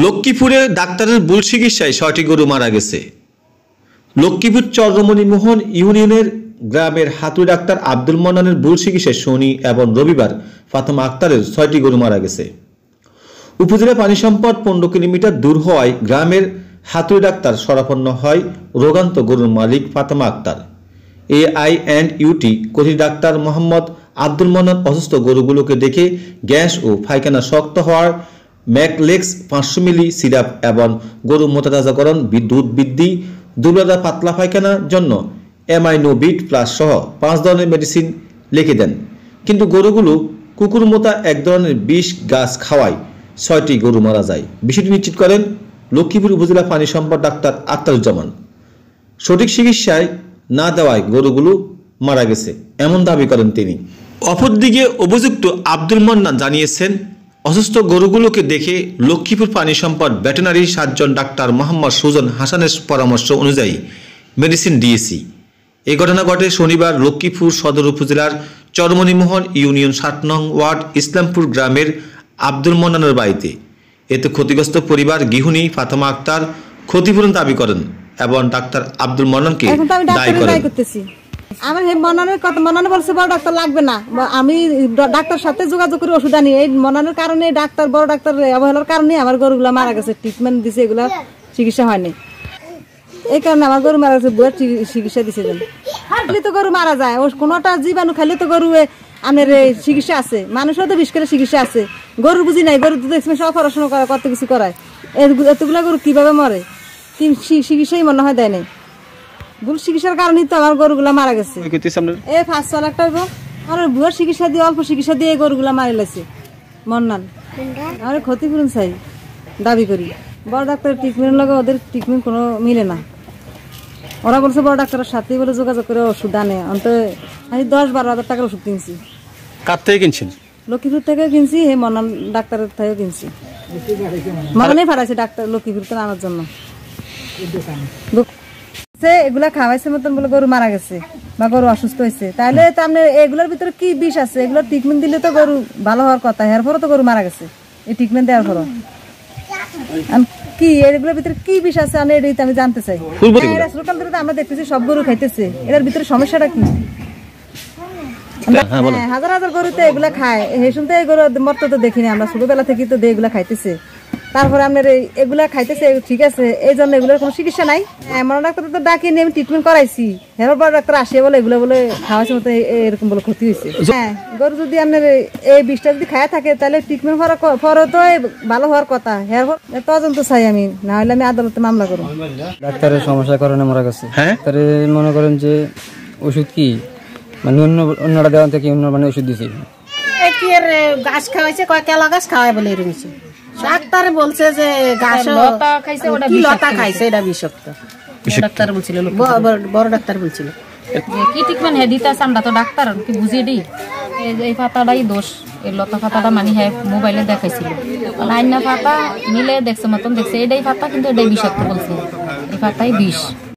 লক্ষ্মীপুরে ডাক্তারের ভুল চিকিৎসায় ৬টি গরু মারা গেছে। লক্ষ্মীপুর চন্দ্রমণিমোহন ইউনিয়নের গ্রামের হাতুড়ি ডাক্তার আব্দুল মন্নানের ভুল চিকিৎসায় শনি এবং রবিবার ফাতেমা আক্তারের ৬টি গরু মারা গেছে। উপজেলা পানি সম্পদ ১৫ কিলোমিটার দূর হওয়ায় গ্রামের হাতুড়ি ডাক্তার শরণাপন্ন হয় রোগান্ত গরুর মালিক ফাতেমা আক্তার। AINUT কথিত ডাক্তার মোহাম্মদ আব্দুল মন্নান অসুস্থ গরুগুলোকে দেখে গ্যাস ও পায়খানা শক্ত হওয়ার ম্যাকলেক্স ৫০০ মিলি সিরাপ এবং গরু মোতাজাকরণ, দুধ বৃদ্ধি, দুর্বলতা, পাতলা পায়খানার জন্য অ্যামাইনোবিট প্লাস সহ ৫ ধরনের মেডিসিন লিখে দেন। কিন্তু গরুগুলো কুকুর মোতা এক ধরনের বিষ গাছ খাওয়ায় ৬টি গরু মারা যায়। বিষয়টি নিশ্চিত করেন লক্ষ্মীপুর উপজেলা পানি সম্পদ ডাক্তার আখতারুজ্জামান। সঠিক চিকিৎসায় না দেওয়ায় গরুগুলো মারা গেছে এমন দাবি করেন তিনি। অপরদিকে অভিযুক্ত আব্দুল মন্নান জানিয়েছেন, অসুস্থ গরুগুলোকে দেখে লক্ষ্মীপুর পানি সম্পদ veterinary surgeon doctor Mohammad Sujan হাসানের পরামর্শ অনুযায়ী মেডিসিন দিয়েছি। এই ঘটনা ঘটে শনিবার লক্ষ্মীপুর সদর উপজেলার চন্দ্রমণিমোহন ইউনিয়ন ৭ নং ওয়ার্ড ইসলামপুর গ্রামের আব্দুল মন্নানের বাড়িতে। এতে ক্ষতিগ্রস্ত পরিবার গৃহিণী ফাতেমা আক্তার ক্ষতিপূরণ দাবি করেন এবং ডাক্তার আব্দুল মন্নানকে দায়ী করেন। আমার মন্নানের কথা, মন্নানে বলছে বড় ডাক্তার লাগবে না, আমি ডাক্তার সাথে যোগাযোগ করে ওষুধ আনি। এই মন্নানের কারণে ডাক্তার, বড় ডাক্তার অবহেলার কারণে আমার গরুগুলা মারা গেছে। ট্রিটমেন্ট দিছে, এগুলা চিকিৎসা হয়নি, এই কারণে আমার গরু মারা গেছে। বুয়ের চিকিৎসা দিছে। খাইলে তো গরু মারা যায়, কোনোটা জীবাণু খাইলে তো গরু আমার চিকিৎসা আছে। মানুষের তো বিষ করে চিকিৎসা আছে, গরু বুঝি নাই। গরু দুধ সব অপারেশন করে, কত কিছু করায়। এতগুলা গরু কিভাবে মরে? চিকিৎসাই মনে হয় দেয় নাই। ভুল চিকিৎসার কারণে তো আমার গরুগুলা মারা গেছে। এই ৫ লাখ টাকা আমার ভুয়ার চিকিৎসা দিয়ে, অল্প চিকিৎসা দিয়ে গরুগুলা মারি লাগছে মন্নান। আমার ক্ষতিপূরণ চাই দাবি করি। বড় ডাক্তারের ট্রিটমেন্ট লাগে, ওদের ট্রিটমেন্ট কোনো মিলে না। ওরা বলছে বড় ডাক্তারের সাথে বলে যোগাযোগ করে ওষুধ আনে। অন্তত আমি ১০-১২ হাজার টাকার ওষুধ কিনছি। কার থেকে কিনছেন? লক্ষ্মীপুর থেকে কিনছি। হে মন্নান ডাক্তারের থেকেও কিনছি। মন্নানেই পাঠাইছে ডাক্তার লক্ষ্মীপুর থেকে আনার জন্য। এগুলা খাওয়াইছে মতন বলে গরু মারা গেছে বা গরু অসুস্থ হয়েছে। তাহলে তো আপনার এগুলোর ভিতরে কি বিষ আছে? এগুলোর ট্রিটমেন্ট দিলে তো গরু ভালো হওয়ার কথা। এরপরও তো গরু মারা গেছে এই ট্রিটমেন্ট দেওয়ার পরও। কি এগুলোর ভিতরে কি বিষ আছে আমি জানতে চাই। সকাল থেকে আমরা দেখতেছি সব গরু খাইতেছে, এটার ভিতরে সমস্যাটা কি? হাজার হাজার গরুতে এগুলা খায়, এই শুনতে এই গরু মরতে তো দেখিনি আমরা। ছোটবেলা থেকে তো এগুলা খাইতেছে, তারপরে আপনার এগুলা খাইতেছে, ঠিক আছে। এই জন্য এগুলোর কোনো চিকিৎসা নাই। মনে ডাক্তার তো ডাকিয়ে নিয়ে আমি ট্রিটমেন্ট করাইছি। হেরো বড় ডাক্তার আসিয়ে বলে এগুলো বলে খাওয়াইছে মতো এরকম বলে ক্ষতি হয়েছে। হ্যাঁ, গরু যদি আপনার এই বিষটা যদি খায়া থাকে তাহলে ট্রিটমেন্ট পরে তো ভালো হওয়ার কথা। তদন্ত চাই আমি, না হলে আমি আদালতে মামলা করবো। ডাক্তারের সমস্যার কারণে মারা গেছে। ডাক্তারে মনে করেন যে ওষুধ কি মানে অন্যটা দেওয়া থেকে অন্য মানে ওষুধ দিছে। গাছ খাওয়াইছে, কেলা গাছ খাওয়াই বলে এরকম। ডাক্তার বলছে যে গাছ লতা খাইছে, এটা বিষাক্ত। ডাক্তার বলছিল, বড় ডাক্তার বলছিল কি ট্রিটমেন্ট হে দিতেছে। আমরা তো ডাক্তার কি বুঝিয়ে দিই। এই পাতাটাই দোষ, এই লতা পাতাটা মানে হ্যাঁ মোবাইলে দেখাইছিল। আইনা পাতা মিলে দেখছে মতন দেখছে এটাই পাতা, কিন্তু এটাই বিষাক্ত বলছে। এই পাতাই বিষ।